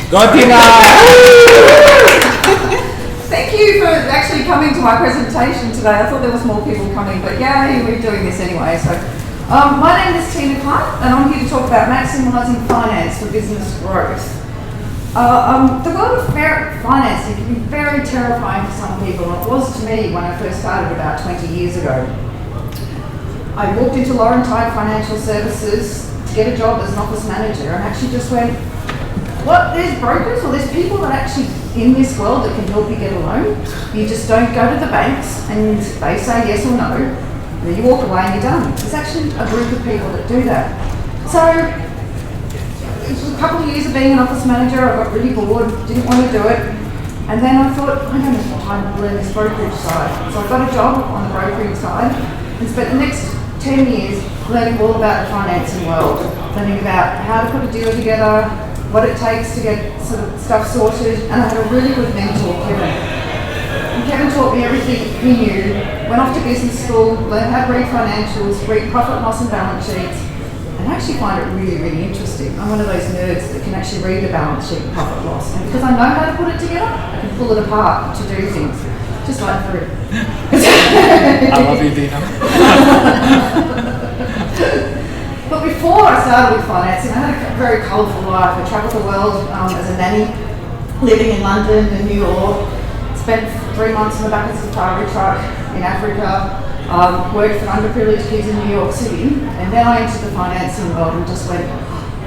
Gotina! Thank you for actually coming to my presentation today. I thought there was more people coming, but yay, we're doing this anyway. So, my name is Tina Clark, and I'm here to talk about maximising finance for business growth. The world of financing can be very terrifying for some people, and it was to me when I first started about 20 years ago. I walked into Laurentide Financial Services to get a job as an office manager, and actually just went, what, there's brokers or there's people that actually in this world that can help you get a loan. You just don't go to the banks and they say yes or no, and then you walk away and you're done. There's actually a group of people that do that. So it was a couple of years of being an office manager, I got really bored, didn't want to do it, and then I thought, I don't have time to learn this brokerage side. So I got a job on the brokering side and spent the next 10 years learning all about the financing world, learning about how to put a deal together, what it takes to get sort of stuff sorted, and I had a really good mentor, Kevin. And Kevin taught me everything he knew, went off to business school, learned how to read financials, read profit and loss and balance sheets, and I actually find it really, really interesting. I'm one of those nerds that can actually read a balance sheet and profit and loss, and because I know how to put it together, I can pull it apart to do things, just like fruit. I love you, Dina. But before I started with financing, I had a very colourful life. I travelled the world as a nanny, living in London and New York, spent 3 months in the back of a safari truck in Africa, worked for underprivileged kids in New York City, and then I entered the financing world and just went,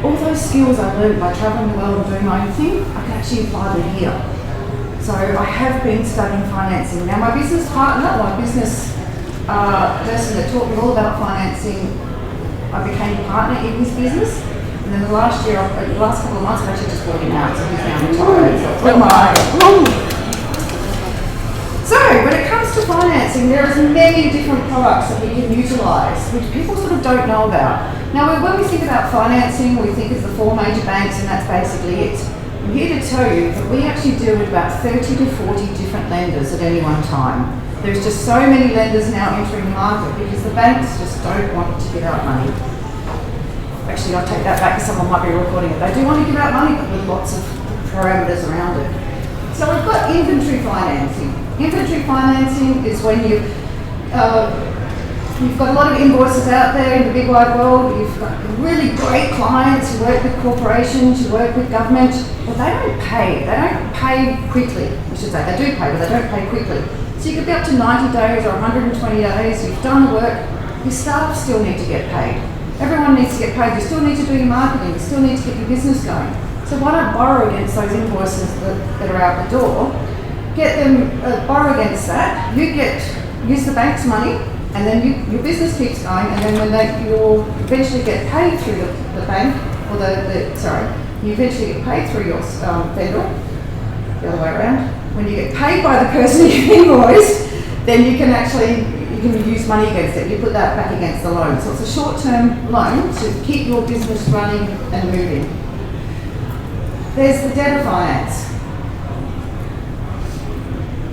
all those skills I learned by travelling the world and doing my own thing, I can actually apply them here. So I have been studying financing. Now my business partner, my business person that taught me all about financing, I became a partner in his business, and then the last couple of months I actually just brought him out, so he's now retired. So when it comes to financing, there are many different products that we can utilise, which people sort of don't know about. Now when we think about financing, we think of the 4 major banks, and that's basically it. I'm here to tell you that we actually deal with about 30 to 40 different lenders at any one time. There's just so many lenders now entering the market because the banks just don't want to give out money. Actually, I'll take that back because someone might be recording it. They do want to give out money, but with lots of parameters around it. So we've got inventory financing. Inventory financing is when you've got a lot of invoices out there in the big wide world. You've got really great clients, you work with corporations, you work with government, but they don't pay. They don't pay quickly, I should say. They do pay, but they don't pay quickly. So you could be up to 90 days or 120 days, you've done the work, your staff still need to get paid. Everyone needs to get paid, you still need to do your marketing, you still need to get your business going. So why not borrow against those invoices that are out the door, get them, borrow against that, use the bank's money, and then your business keeps going, and then you'll eventually get paid through the bank, or you eventually get paid through your vendor, the other way around. When you get paid by the person you invoiced, then you can use money against it. You put that back against the loan. So it's a short-term loan to keep your business running and moving. There's the debtor finance.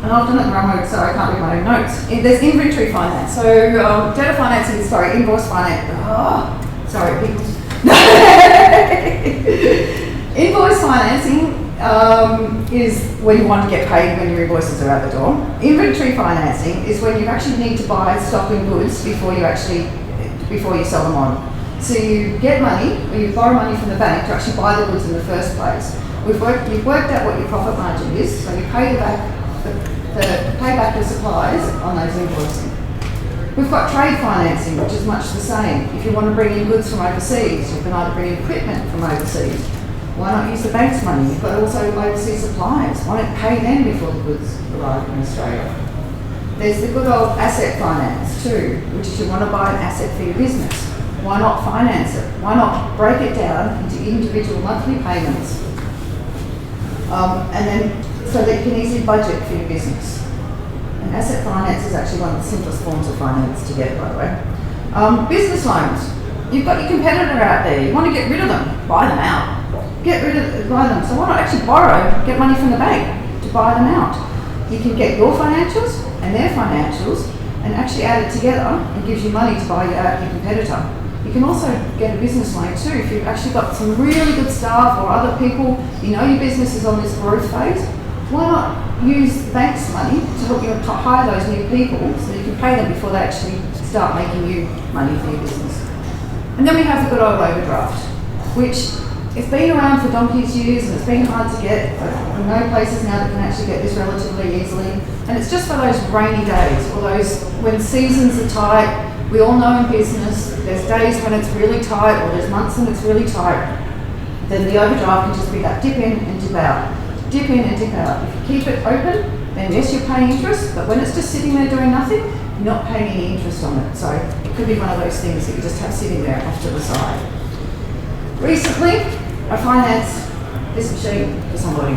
And I've done it in the wrong mode, so I can't read my own notes. There's inventory finance. So debtor financing is, invoice finance. People. Invoice financing is when you want to get paid when your invoices are out the door. Inventory financing is when you actually need to buy stock and goods before you sell them on. So you get money, or you borrow money from the bank to actually buy the goods in the first place. You've worked out what your profit margin is, so you pay back the suppliers on those invoicing. We've got trade financing, which is much the same. If you want to bring in goods from overseas, you can either bring in equipment from overseas. Why not use the bank's money? You've got also overseas suppliers. Why not pay them before the goods arrive in Australia? There's the good old asset finance too, which is you want to buy an asset for your business. Why not finance it? Why not break it down into individual monthly payments? And then so that you can easily budget for your business. And asset finance is actually one of the simplest forms of finance to get, by the way. Business loans. You've got your competitor out there. You want to get rid of them, buy them out. Buy them. So why not actually get money from the bank to buy them out? You can get your financials and their financials and actually add it together and gives you money to buy out your competitor. You can also get a business loan too. If you've actually got some really good staff or other people, you know your business is on this growth phase, why not use the bank's money to help you hire those new people so you can pay them before they actually start making you money for your business. And then we have the good old overdraft, which it's been around for donkey's years and it's been hard to get. I know places now that can actually get this relatively easily. And it's just for those rainy days or those when seasons are tight. We all know in business, there's days when it's really tight or there's months when it's really tight. Then the overdraft can just be that dip in and dip out. Dip in and dip out. If you keep it open, then yes, you're paying interest, but when it's just sitting there doing nothing, you're not paying any interest on it. So it could be one of those things that you just have sitting there off to the side. Recently, I financed this machine for somebody.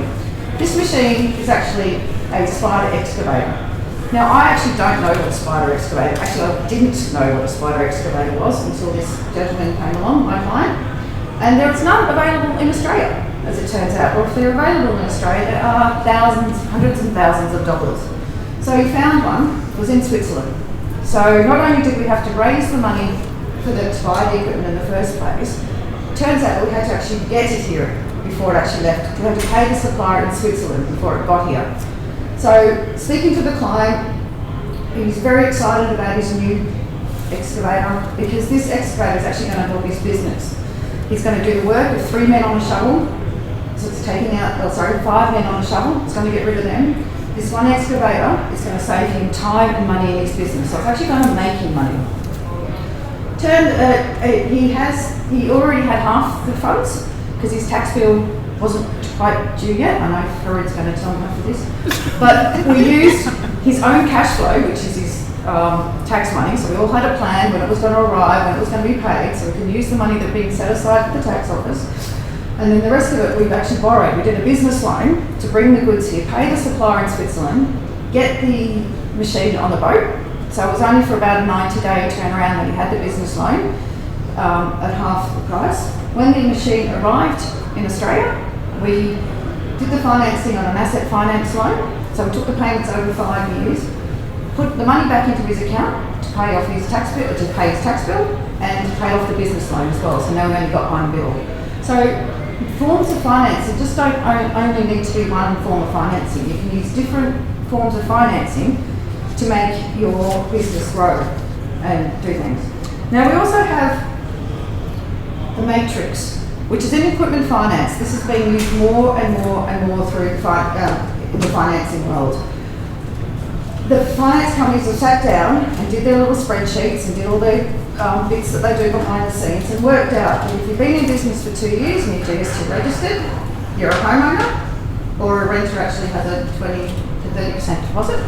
This machine is actually a spider excavator. Now, I actually don't know what a spider excavator, actually I didn't know what a spider excavator was until this gentleman came along, my client. And there is none available in Australia, as it turns out. Or if they're available in Australia, there are thousands, hundreds and thousands of dollars. So he found one, it was in Switzerland. So not only did we have to raise the money for the to buy the equipment in the first place, it turns out that we had to actually get it here before it actually left. We had to pay the supplier in Switzerland before it got here. So speaking to the client, he's very excited about his new excavator because this excavator is actually going to help his business. He's going to do the work with 3 men on a shovel. So it's taking out, 5 men on a shovel. It's going to get rid of them. This one excavator is going to save him time and money in his business. So it's actually going to make him money. He already had half the funds because his tax bill wasn't quite due yet. I know Farid's going to tell him after this. But we used his own cash flow, which is his tax money. So we all had a plan when it was going to arrive, when it was going to be paid. So we can use the money that being set aside for the tax office. And then the rest of it we've actually borrowed. We did a business loan to bring the goods here, pay the supplier in Switzerland, get the machine on the boat. So it was only for about a 90-day turnaround when he had the business loan at half the price. When the machine arrived in Australia, we did the financing on an asset finance loan. So we took the payments over 5 years, put the money back into his account to pay off his tax bill, to pay his tax bill, and to pay off the business loan as well. So now we only got one bill. So forms of financing just don't only need to be one form of financing. You can use different forms of financing to make your business grow and do things. Now we also have the matrix, which is in equipment finance. This is being used more and more and more through the financing world. The finance companies have sat down and did their little spreadsheets and did all their bits that they do behind the scenes and worked out that if you've been in business for 2 years and you're GST registered, you're a homeowner, or a renter actually has a 20 to 30% deposit.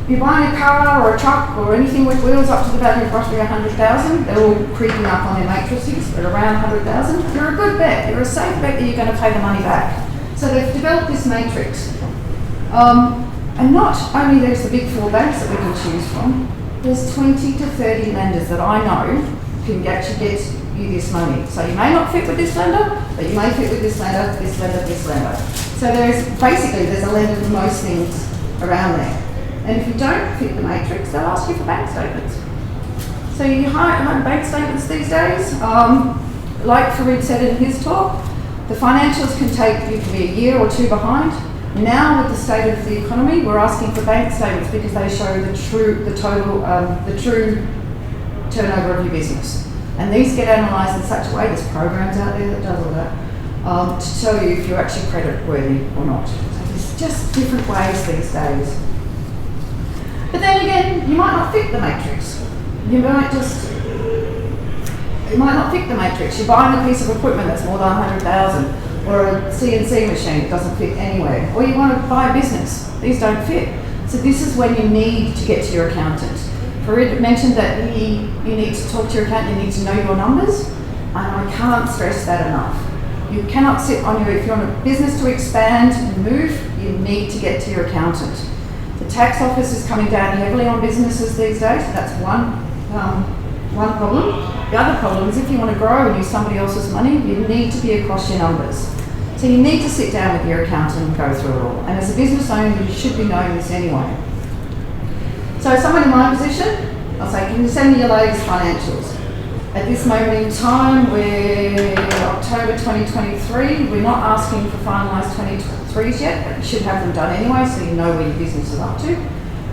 You're buying a car or a truck or anything with wheels up to the value of roughly 100,000, they're all creeping up on their matrices at around 100,000. You're a good bet, you're a safe bet that you're going to pay the money back. So they've developed this matrix. And not only there's the big 4 banks that we can choose from, there's 20 to 30 lenders that I know can actually get you this money. So you may not fit with this lender, but you may fit with this lender, this lender, this lender. So there's a lender for most things around there. And if you don't fit the matrix, they'll ask you for bank statements. So you hire bank statements these days. Like Farid said in his talk, the financials can take, you can be a year or 2 behind. Now with the state of the economy, we're asking for bank statements because they show the true turnover of your business. And these get analysed in such a way, there's programs out there that does all that, to tell you if you're actually credit worthy or not. So there's just different ways these days. But then again, you might not fit the matrix. It might not fit the matrix. You're buying a piece of equipment that's more than 100,000. Or a CNC machine that doesn't fit anywhere. Or you want to buy a business. These don't fit. So this is when you need to get to your accountant. Farid mentioned that you need to talk to your accountant, you need to know your numbers. And I can't stress that enough. You cannot sit on if you want a business to expand and move, you need to get to your accountant. The tax office is coming down heavily on businesses these days. That's one problem. The other problem is if you want to grow and use somebody else's money, you need to be across your numbers. So you need to sit down with your accountant and go through it all. And as a business owner, you should be knowing this anyway. So someone in my position, I'll say, can you send me your latest financials? At this moment in time, we're October 2023. We're not asking for finalised 2023s yet, but you should have them done anyway, so you know where your business is up to.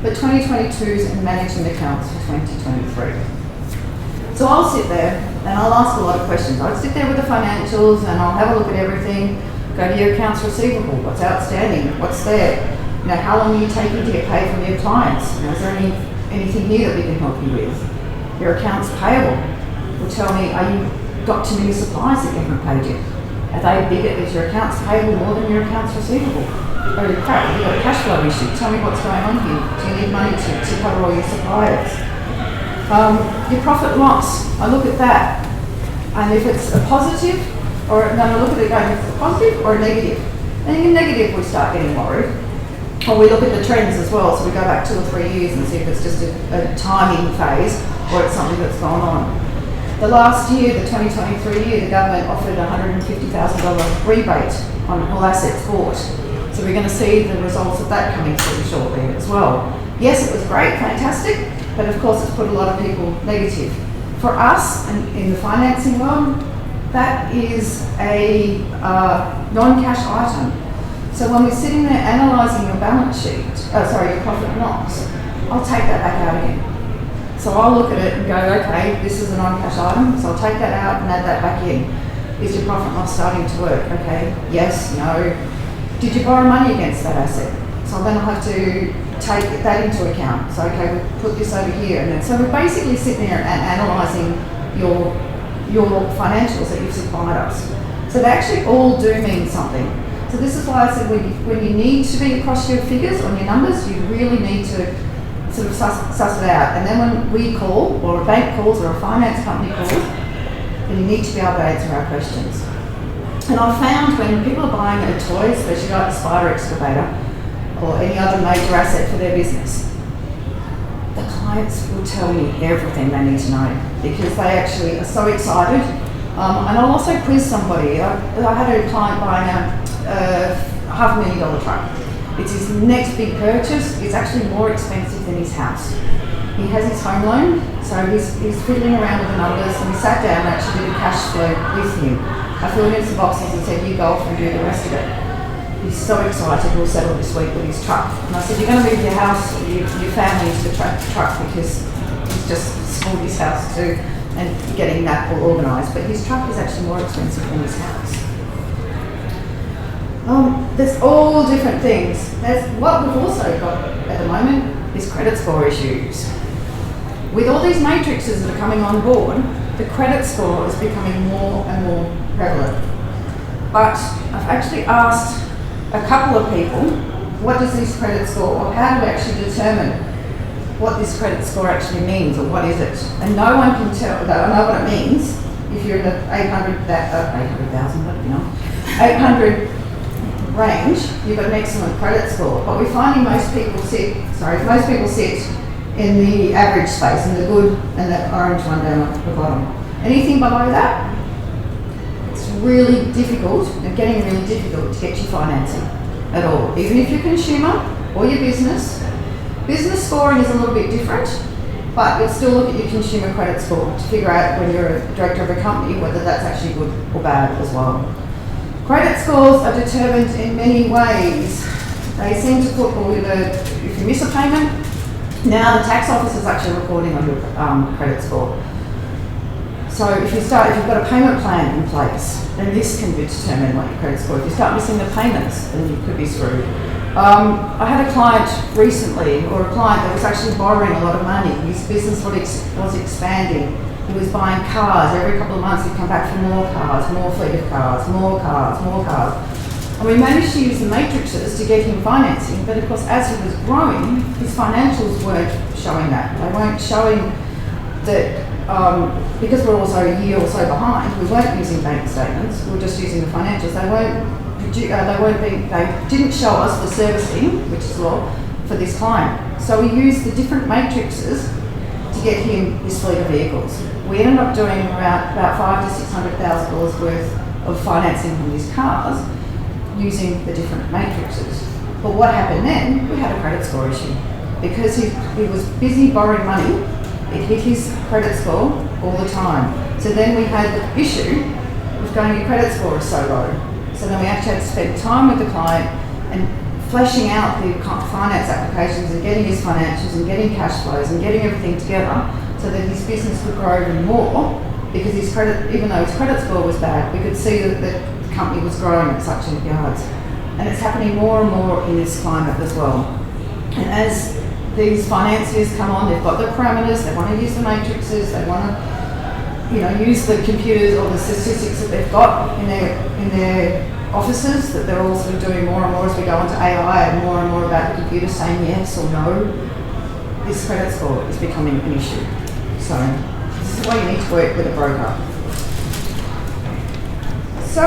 But 2022s and management accounts for 2023. So I'll sit there and I'll ask a lot of questions. I'll sit there with the financials and I'll have a look at everything, go to your accounts receivable, what's outstanding, what's there, you know, how long are you taking to get paid from your clients, you know, is there anything new that we can help you with? Your accounts payable will tell me, are you got too many suppliers that you haven't paid yet? Are they bigger? Is your accounts payable more than your accounts receivable? Or crap, you've got a cash flow issue. Tell me what's going on here. Do you need money to cover all your suppliers? Your profit and loss, I look at that. And if it's a positive, or no, I look at it going, if it's a positive or a negative. And in negative, we start getting worried. Or we look at the trends as well. So we go back 2 or 3 years and see if it's just a timing phase or it's something that's gone on. The last year, the 2023 year, the government offered a $150,000 rebate on all assets bought. So we're going to see the results of that coming through shortly as well. Yes, it was great, fantastic, but of course it's put a lot of people negative. For us, and in the financing world, that is a non-cash item. So when we're sitting there analysing your balance sheet, your profit and loss, I'll take that back out again. So I'll look at it and go, okay, this is a non-cash item, so I'll take that out and add that back in. Is your profit and loss starting to work? Okay, yes, no. Did you borrow money against that asset? So then I'll have to take that into account. So okay, we'll put this over here. And then, so we're basically sitting there and analysing your financials that you've supplied us. So they actually all do mean something. So this is why I said when you need to be across your figures on your numbers, you really need to sort of suss it out. And then when we call, or a bank calls, or a finance company calls, then you need to be able to answer our questions. And I've found when people are buying a toy, especially like a spider excavator, or any other major asset for their business, the clients will tell me everything they need to know because they actually are so excited. And I'll also quiz somebody. I had a client buying a $500,000 truck. It's his next big purchase. It's actually more expensive than his house. He has his home loan, so he's fiddling around with the numbers, and we sat down and actually did a cash flow with him. I filled in some boxes and said, you go off and do the rest of it. He's so excited, we'll settle this week with his truck. And I said, you're going to move your house, your family into the truck because he's just sold his house too and getting that all organised. But his truck is actually more expensive than his house. There's all different things. What we've also got at the moment is credit score issues. With all these matrices that are coming on board, the credit score is becoming more and more prevalent. But I've actually asked a couple of people, what does this credit score, or how do we actually determine what this credit score actually means, or what is it? And no one can tell, I know what it means. If you're in the 800,000, what do you know, 800 range, you've got an excellent credit score. But we're finding most people sit in the average space, in the good and the orange one down at the bottom. Anything below that, it's really difficult, and getting really difficult to get your financing at all. Even if you're a consumer or your business scoring is a little bit different, but you'll still look at your consumer credit score to figure out when you're a director of a company whether that's actually good or bad as well. Credit scores are determined in many ways. They seem to put if you miss a payment, now the tax office is actually recording on your credit score. So if you've got a payment plan in place, then this can be determined like your credit score. If you start missing the payments, then you could be screwed. I had a client recently, or a client that was actually borrowing a lot of money. His business was expanding. He was buying cars. Every couple of months he'd come back for more cars, more fleet of cars, more cars, more cars. And we managed to use the matrices to get him financing, but of course as he was growing, his financials weren't showing that. They weren't showing that, because we're also a year or so behind, we weren't using bank statements, we were just using the financials. They didn't show us the servicing, which is law, for this client. So we used the different matrices to get him his fleet of vehicles. We ended up doing about $500,000 to $600,000 worth of financing on his cars using the different matrices. But what happened then, we had a credit score issue. Because he was busy borrowing money, it hit his credit score, all the time. So then we had the issue of going, your credit score is so low. So then we actually had to spend time with the client and fleshing out the finance applications and getting his financials and getting cash flows and getting everything together so that his business could grow even more, because his credit, even though his credit score was bad, we could see that the company was growing at such yards. And it's happening more and more in this climate as well. And as these financiers come on, they've got the parameters, they want to use the matrices, they want to use the computers or the statistics that they've got in their offices, that they're all sort of doing more and more as we go into AI and more about the computer saying yes or no. This credit score is becoming an issue. So this is why you need to work with a broker. So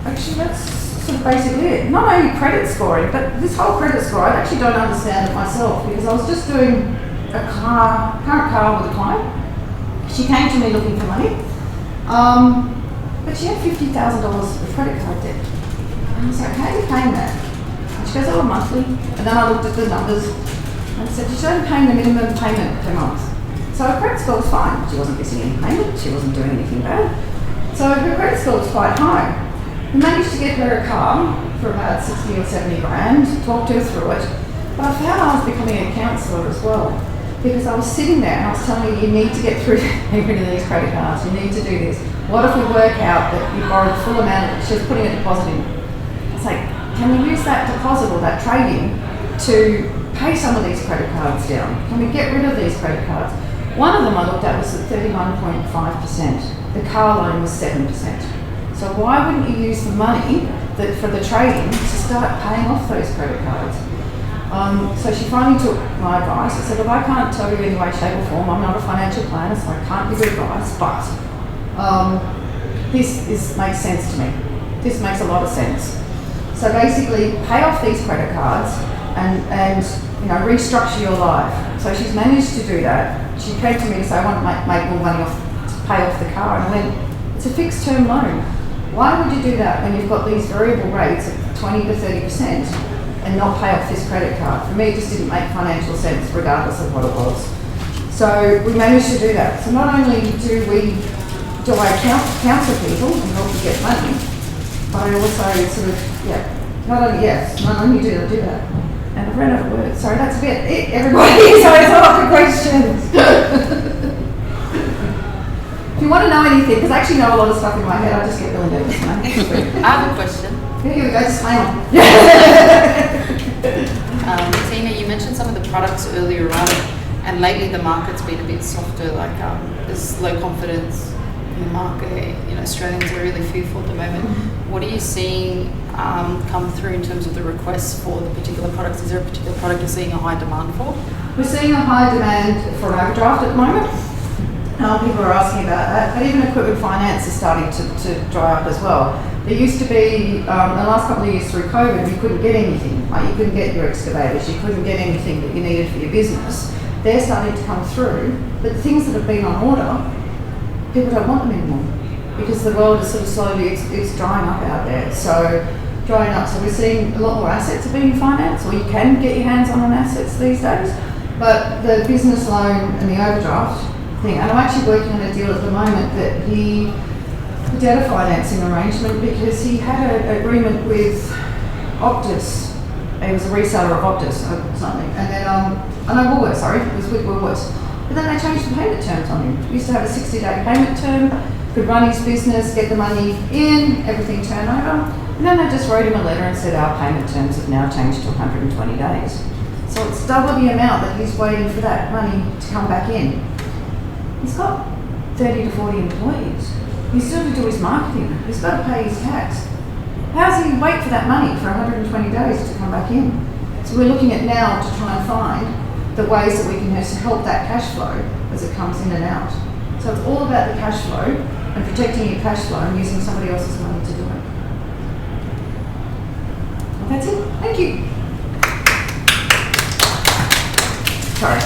actually that's sort of basically it. Not only credit scoring, but this whole credit score, I actually don't understand it myself, because I was just doing a current car with a client. She came to me looking for money, but she had $50,000 of credit card debt. And I was like, how are you paying that? And she goes, oh, monthly. And then I looked at the numbers and I said, she's only paying the minimum payment per month. So her credit score was fine. She wasn't missing any payment, she wasn't doing anything bad. So her credit score was quite high. We managed to get her a car for about 60 or 70 grand, talked her through it. But I found I was becoming a counsellor as well, because I was sitting there and I was telling her, you need to get through rid of these credit cards, you need to do this. What if we work out that you borrowed the full amount, she was putting a deposit in. I was like, can we use that deposit or that trading to pay some of these credit cards down? Can we get rid of these credit cards? One of them I looked at was at 31.5%. The car loan was 7%. So why wouldn't you use the money for the trading to start paying off those credit cards? So she finally took my advice. I said, look, I can't tell you in any way, shape or form. I'm not a financial planner, so I can't give you advice, but this makes sense to me. This makes a lot of sense. So basically, pay off these credit cards and restructure your life. So she's managed to do that. She came to me to say, I want to make more money to pay off the car. And I went, it's a fixed term loan. Why would you do that when you've got these variable rates of 20 to 30% and not pay off this credit card? For me, it just didn't make financial sense regardless of what it was. So we managed to do that. So not only do I counsel people and help you get money, but I also not only do I do that. And I've run out of words. Sorry, that's a bit it, everybody. So it's a lot of questions. If you want to know anything, because I actually know a lot of stuff in my head, I just get really nervous. I have a question. Here we go, just smile. Tina, you mentioned some of the products earlier on, and lately the market's been a bit softer, like there's low confidence in the market. Australians are really fearful at the moment. What are you seeing come through in terms of the requests for the particular products? Is there a particular product you're seeing a high demand for? We're seeing a high demand for an overdraft at the moment. People are asking about that, but even equipment finance is starting to dry up as well. There used to be, the last couple of years through COVID, you couldn't get anything. Like you couldn't get your excavators, you couldn't get anything that you needed for your business. They're starting to come through, but the things that have been on order, people don't want them anymore, because the world is sort of slowly, it's drying up out there. So drying up, so we're seeing a lot more assets are being financed, or you can get your hands on assets these days. But the business loan and the overdraft thing, and I'm actually working on a deal at the moment that he did a financing arrangement because he had an agreement with Optus. He was a reseller of Optus or something, and then Woolworths, sorry, it was with Woolworths. But then they changed the payment terms on him. He used to have a 60-day payment term, could run his business, get the money in, everything turn over, and then they just wrote him a letter and said our payment terms have now changed to 120 days. So it's double the amount that he's waiting for that money to come back in. He's got 30 to 40 employees. He's still to do his marketing. He's got to pay his tax. How does he wait for that money for 120 days to come back in? So we're looking at now to try and find the ways that we can help that cash flow as it comes in and out. So it's all about the cash flow and protecting your cash flow and using somebody else's money to do it. Well, that's it. Thank you. Sorry.